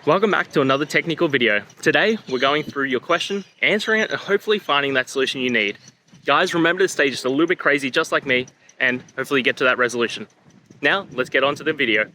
Welcome back to another technical video. Today, we're going through your question, answering it, and hopefully finding that solution you need. Guys, remember to stay just a little bit crazy, just like me, and hopefully get to that resolution. Now, let's get on to the video.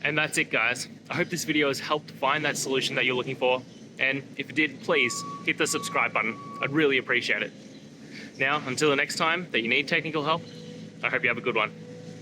And that's it, guys. I hope this video has helped find that solution that you're looking for. And if it did, please hit the subscribe button. I'd really appreciate it. Now, until the next time that you need technical help, I hope you have a good one.